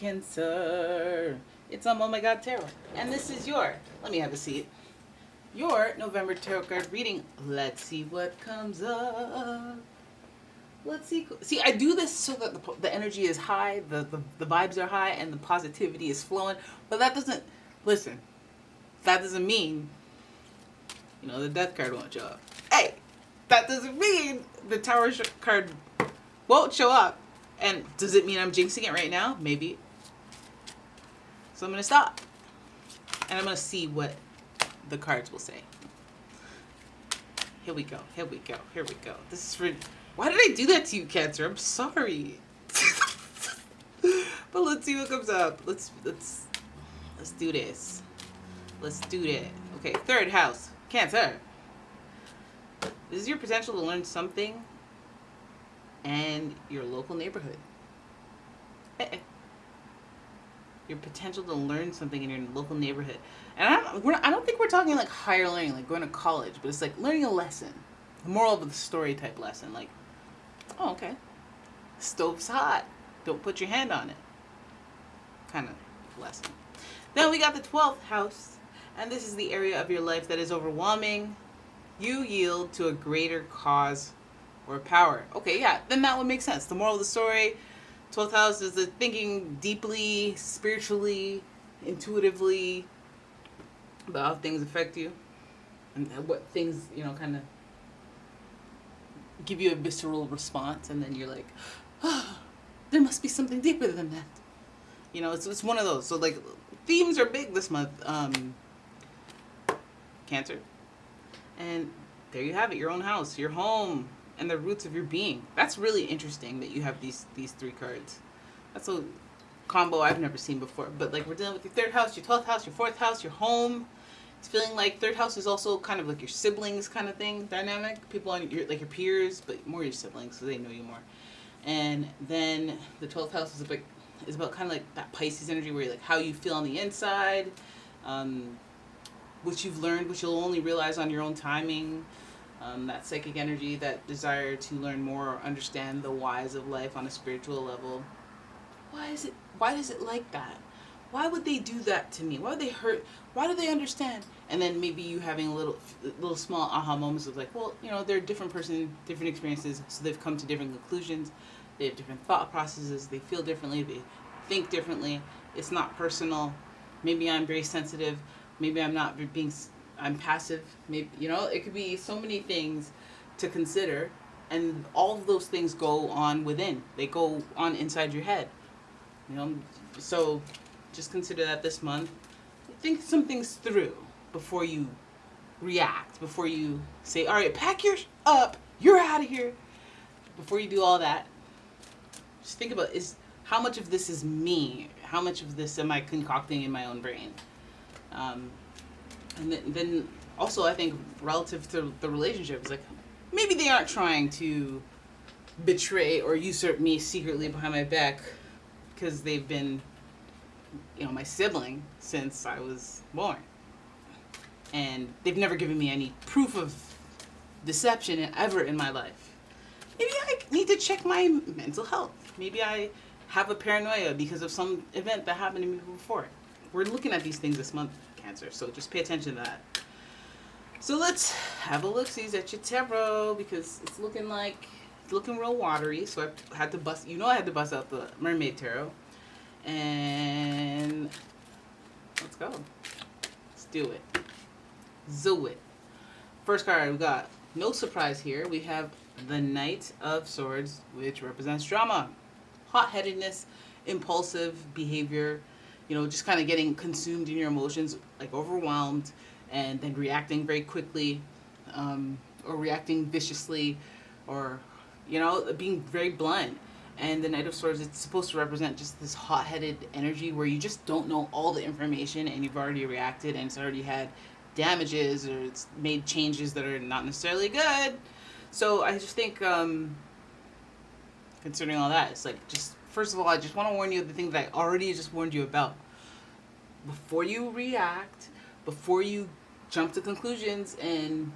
Cancer. It's Oh My God Tarot. And this is let me have a seat, your November tarot card reading. Let's see what comes up. Let's see. See, I do this so that the energy is high, the vibes are high, and the positivity is flowing. But that doesn't, listen, that doesn't mean, the death card won't show up. Hey, that doesn't mean the Tower card won't show up. And does it mean I'm jinxing it right now? Maybe. So I'm going to stop. And I'm going to see what the cards will say. Here we go. Here we go. Here we go. This is for... Why did I do that to you, Cancer? I'm sorry. But let's see what comes up. Let's do this. Let's do that. Okay, third house. Cancer. This is your potential to learn something and your local neighborhood. Your potential to learn something in your local neighborhood. And I don't think we're talking like higher learning, like going to college, but it's like learning a lesson. The moral of the story type lesson. Like, oh, okay. Stove's hot. Don't put your hand on it. Kind of lesson. Then we got the 12th house. And this is the area of your life that is overwhelming. You yield to a greater cause or power. Okay, yeah, then that would make sense. The moral of the story, 12th house is the thinking deeply, spiritually, intuitively about how things affect you and what things, kind of give you a visceral response, and then you're like, oh, there must be something deeper than that. It's one of those. So like themes are big this month, Cancer. And there you have it, your own house, your home, and the roots of your being. That's really interesting that you have these three cards. That's a combo I've never seen before. But like we're dealing with your third house, your 12th house, your fourth house, your home. It's feeling like third house is also kind of like your siblings kind of thing, dynamic. People on your peers, but more your siblings, so they know you more. And then the 12th house is about kind of like that Pisces energy where you're like how you feel on the inside, what you've learned, which you'll only realize on your own timing. That psychic energy, that desire to learn more or understand the whys of life on a spiritual level. Why does it like that? Why would they do that to me? Why would they hurt? Why do they understand? And then maybe you having a little small aha moments of like, well, they're a different person, different experiences, so they've come to different conclusions. They have different thought processes. They feel differently. They think differently. It's not personal. Maybe I'm very sensitive. Maybe I'm passive. Maybe, it could be so many things to consider. And all of those things go on within. They go on inside your head. So just consider that this month. Think some things through before you react. Before you say, all right, pack your up. You're out of here. Before you do all that, just think about how much of this is me? How much of this am I concocting in my own brain? And then also I think relative to the relationship, it's like maybe they aren't trying to betray or usurp me secretly behind my back because they've been, my sibling since I was born. And they've never given me any proof of deception ever in my life. Maybe I need to check my mental health. Maybe I have a paranoia because of some event that happened to me before. We're looking at these things this month, Cancer, so just pay attention to that. So let's have a look-sees at your tarot, because it's looking real watery, so I had to bust out the Mermaid Tarot. And let's go. Let's do it. Zoo it. First card we got, no surprise here, we have the Knight of Swords, which represents drama, hot-headedness, impulsive behavior, just kind of getting consumed in your emotions, like overwhelmed, and then reacting very quickly, or reacting viciously, or, being very blunt. And the Knight of Swords, it's supposed to represent just this hot-headed energy where you just don't know all the information and you've already reacted and it's already had damages or it's made changes that are not necessarily good. So I just think, considering all that, it's like, just first of all, I just want to warn you of the thing that I already just warned you about. Before you react, before you jump to conclusions and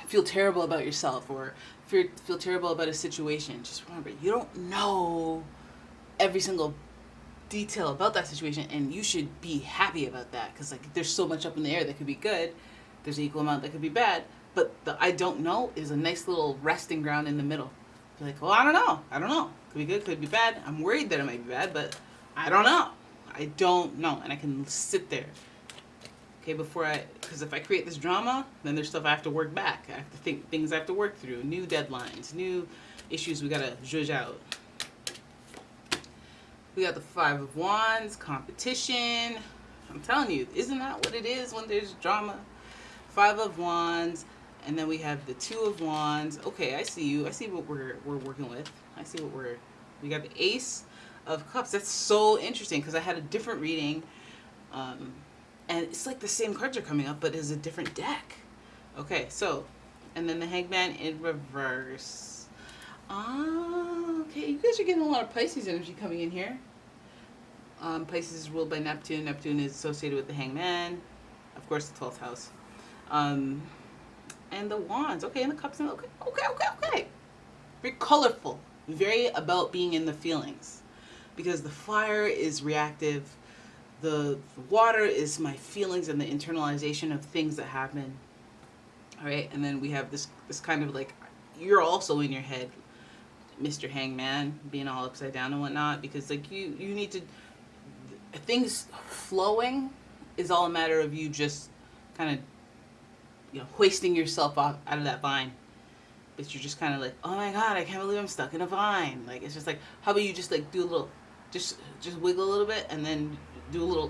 feel terrible about yourself or feel terrible about a situation, just remember, you don't know every single detail about that situation, and you should be happy about that, because like there's so much up in the air that could be good, there's an equal amount that could be bad, but the I don't know is a nice little resting ground in the middle. Be like, well, I don't know, could be good, could be bad, I'm worried that it might be bad, but I don't know, and I can sit there, okay, because if I create this drama, then there's stuff I have to work back, I have to think things I have to work through, new deadlines, new issues we gotta zhuzh out. We got the Five of Wands, competition. I'm telling you, isn't that what it is when there's drama? Five of Wands, and then we have the Two of Wands. Okay, I see you. I see what we're working with. I see what we got the Ace of Cups. That's so interesting, because I had a different reading, and it's like the same cards are coming up, but it's a different deck. Okay, so, and then the Hangman in reverse. Okay, you guys are getting a lot of Pisces energy coming in here. Pisces is ruled by Neptune. Neptune is associated with the Hangman. Of course, the 12th house. And the Wands. Okay, and the Cups. Okay. Very colorful. Very about being in the feelings. Because the fire is reactive. The water is my feelings and the internalization of things that happen. All right, and then we have this kind of like, you're also in your head, Mr. Hangman, being all upside down and whatnot, because like you need to, things flowing is all a matter of you just kind of, hoisting yourself off out of that vine. But you're just kind of like, oh my God, I can't believe I'm stuck in a vine. Like, it's just like, how about you just like do a little, just wiggle a little bit, and then do a little,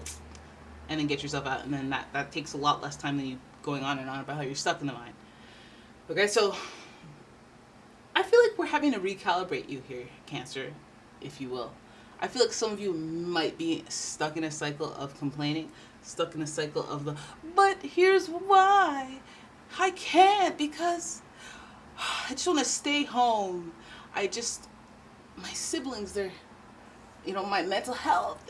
and then get yourself out, and then that takes a lot less time than you going on and on about how you're stuck in the vine. Okay, so I feel like we're having to recalibrate you here, Cancer, if you will. I feel like some of you might be stuck in a cycle of complaining, stuck in a cycle of but here's why. I can't, because I just want to stay home. My siblings, they're, my mental health,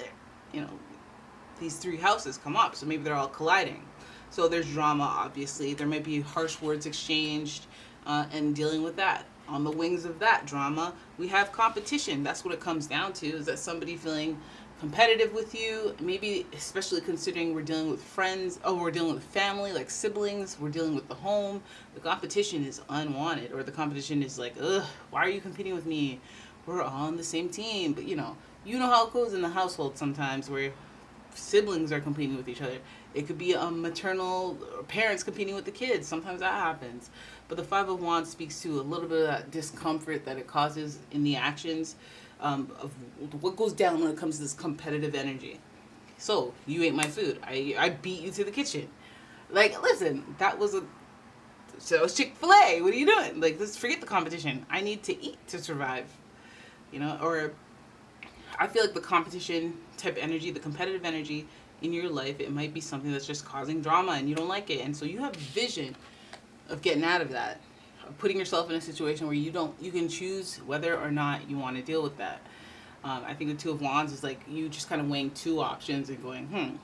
these three houses come up, so maybe they're all colliding. So there's drama, obviously. There might be harsh words exchanged, and dealing with that. On the wings of that drama, we have competition. That's what it comes down to, is that somebody feeling competitive with you, maybe especially considering we're dealing with friends, we're dealing with family, like siblings, we're dealing with the home. The competition is unwanted, or the competition is like, ugh, why are you competing with me? We're on the same team. But you know how it goes in the household sometimes, where siblings are competing with each other. It could be maternal parents competing with the kids. Sometimes that happens. But the Five of Wands speaks to a little bit of that discomfort that it causes in the actions, of what goes down when it comes to this competitive energy. So, you ate my food. I beat you to the kitchen. Like, listen, that was Chick-fil-A. What are you doing? Like, let's forget the competition. I need to eat to survive. Or I feel like the competition type energy, the competitive energy in your life, it might be something that's just causing drama and you don't like it. And so you have vision of getting out of that, of putting yourself in a situation where you can choose whether or not you want to deal with that. I think the Two of Wands is like you just kind of weighing two options and going,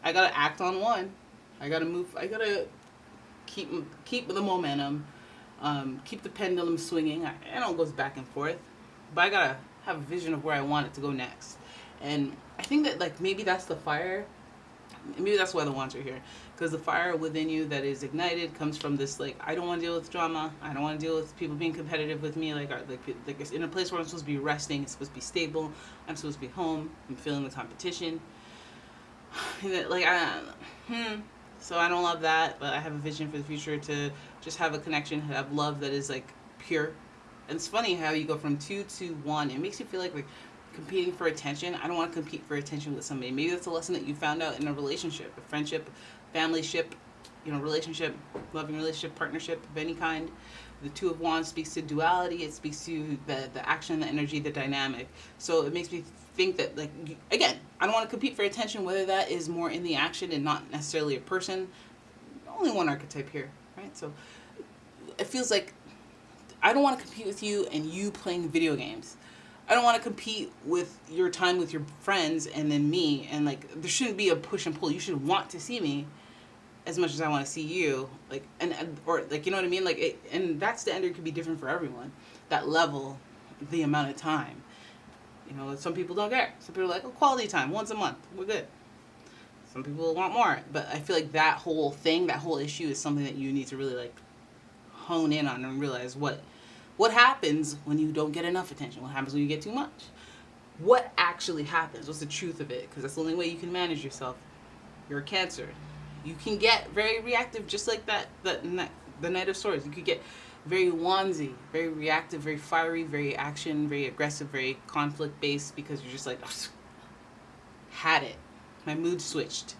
I gotta act on one. I gotta move. I gotta keep the momentum, keep the pendulum swinging. It all goes back and forth, but I gotta have a vision of where I want it to go next. And I think that like maybe that's the fire. Maybe that's why the wands are here, because the fire within you that is ignited comes from this like, I don't want to deal with drama. I don't want to deal with people being competitive with me. Like it's in a place where I'm supposed to be resting. It's supposed to be stable. I'm supposed to be home. I'm feeling the competition. And that, like so I don't love that, but I have a vision for the future to just have a connection, have love that is like pure. And it's funny how you go from 2 to 1. It makes you feel like competing for attention. I don't want to compete for attention with somebody. Maybe that's a lesson that you found out in a relationship, a friendship, family ship, relationship, loving relationship, partnership of any kind. The Two of Wands speaks to duality. It speaks to the action, the energy, the dynamic. So it makes me think that, like, again, I don't want to compete for attention, whether that is more in the action and not necessarily a person. Only one archetype here, right? So it feels like I don't want to compete with you and you playing video games. I don't want to compete with your time with your friends and then me, and like there shouldn't be a push and pull. You should want to see me as much as I want to see you, like, or like, you know what I mean, like and that standard could be different for everyone. That level, the amount of time, You know, some people don't care. Some people are like, oh, quality time, once a month, we're good. Some people want more. But I feel like that whole thing, that whole issue is something that you need to really like hone in on and realize what happens when you don't get enough attention. What happens when you get too much? What actually happens? What's the truth of it? Because that's the only way you can manage yourself. You're a Cancer. You can get very reactive, just like the Knight of Swords. You could get very wandsy, very reactive, very fiery, very action, very aggressive, very conflict-based, because you're just like, oh, had it. My mood switched.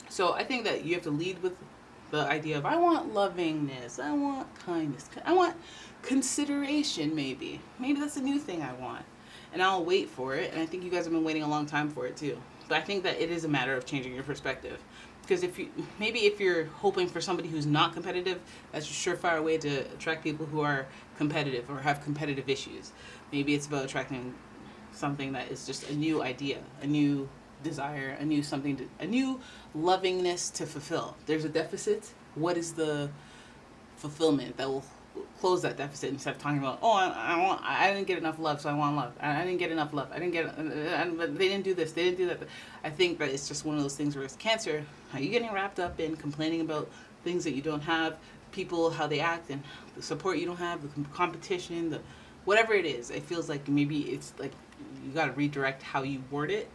So I think that you have to lead with the idea of, I want lovingness, I want kindness, I want consideration, maybe. Maybe that's a new thing I want. And I'll wait for it, and I think you guys have been waiting a long time for it too. But I think that it is a matter of changing your perspective. Because if you're hoping for somebody who's not competitive, that's a surefire way to attract people who are competitive or have competitive issues. Maybe it's about attracting something that is just a new idea, a new desire, a new lovingness to fulfill. There's a deficit. What is the fulfillment that will close that deficit instead of talking about, oh, I didn't get enough love, so I want love. I didn't get enough love. I didn't get, they didn't do this, they didn't do that. I think that it's just one of those things where it's Cancer. Are you getting wrapped up in complaining about things that you don't have, people, how they act, and the support you don't have, the competition, the whatever it is? It feels like maybe it's like you got to redirect how you word it,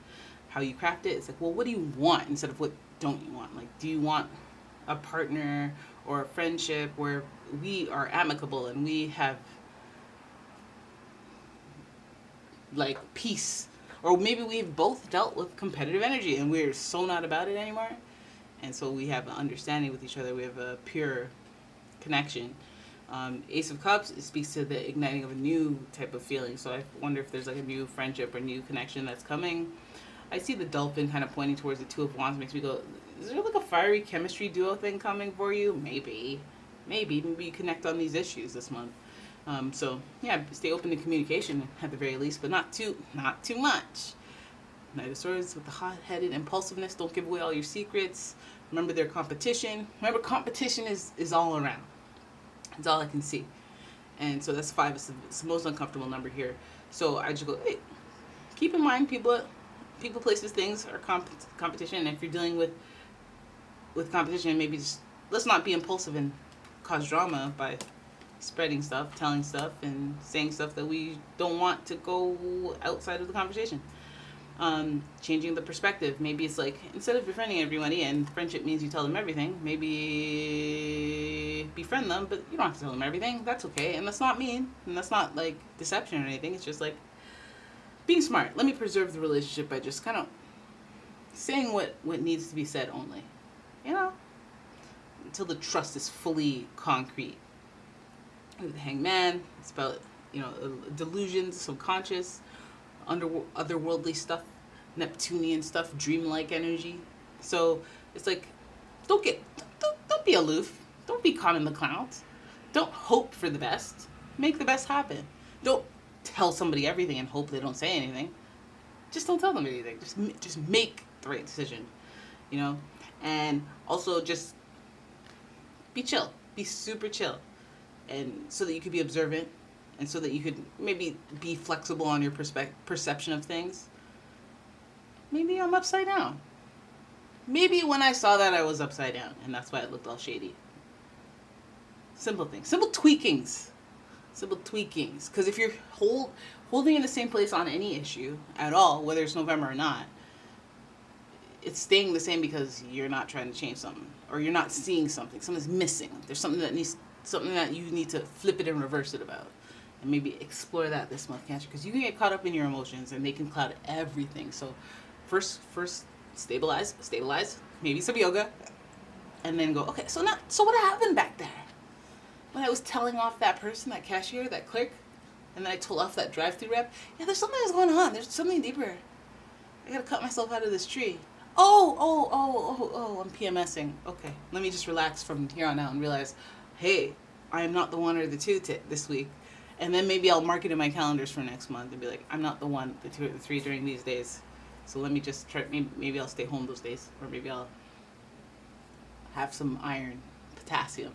how you craft it. It's like, well, what do you want instead of what don't you want? Like, do you want a partner or a friendship where we are amicable and we have like peace? Or maybe we've both dealt with competitive energy and we're so not about it anymore, and so we have an understanding with each other. We have a pure connection. Ace of Cups, it speaks to the igniting of a new type of feeling. So I wonder if there's like a new friendship or new connection that's coming. I see the dolphin kind of pointing towards the Two of Wands. Makes me go, is there like a fiery chemistry duo thing coming for you? Maybe you connect on these issues this month. So yeah, stay open to communication at the very least, but not too much. Knight of Swords with the hot-headed impulsiveness. Don't give away all your secrets. Remember their competition. Remember, competition is all around. It's all I can see. And so that's 5. It's the most uncomfortable number here. So I just go, hey, keep in mind people, places, things are competition. And if you're dealing with competition, maybe just let's not be impulsive and cause drama by spreading stuff, telling stuff, and saying stuff that we don't want to go outside of the conversation. Changing the perspective. Maybe it's like, instead of befriending everybody, and friendship means you tell them everything, maybe befriend them, but you don't have to tell them everything. That's okay. And that's not mean. And that's not like deception or anything. It's just like being smart. Let me preserve the relationship by just kind of saying what needs to be said only. You know? Until the trust is fully concrete. The Hangman, it's about, delusions, subconscious, otherworldly stuff, Neptunian stuff, dreamlike energy. So it's like, don't be aloof. Don't be caught in the clouds. Don't hope for the best. Make the best happen. Don't tell somebody everything and hope they don't say anything. Just don't tell them anything. Just make the right decision, And also just be chill. Be super chill. And so that you could be observant, and so that you could maybe be flexible on your perception of things. Maybe I'm upside down. Maybe when I saw that I was upside down, and that's why it looked all shady. Simple things. Simple tweakings. Because if you're holding in the same place on any issue at all, whether it's November or not, it's staying the same because you're not trying to change something, or you're not seeing something. Something's missing. There's something that you need to flip it and reverse it about. And maybe explore that this month, Cancer, because you can get caught up in your emotions and they can cloud everything. So first stabilize, maybe some yoga, and then go, okay, so what happened back there? When I was telling off that person, that cashier, that clerk, and then I told off that drive-thru rep, yeah, there's something that's going on. There's something deeper. I gotta cut myself out of this tree. Oh, I'm PMSing. Okay, let me just relax from here on out and realize, hey, I am not the one or the two this week. And then maybe I'll mark it in my calendars for next month and be like, I'm not the one, the two, or the three during these days. So let me just try, maybe I'll stay home those days. Or maybe I'll have some iron, potassium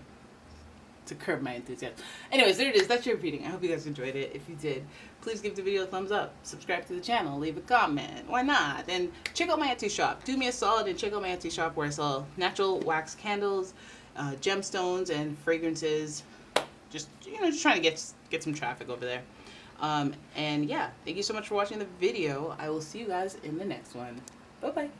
to curb my enthusiasm. Anyways, there it is. That's your reading. I hope you guys enjoyed it. If you did, please give the video a thumbs up, subscribe to the channel, leave a comment. Why not? And check out my Etsy shop. Do me a solid and check out my Etsy shop where I sell natural wax candles, gemstones, and fragrances. Just just trying to get some traffic over there. And yeah, thank you so much for watching the video. I will see you guys in the next one. Bye bye.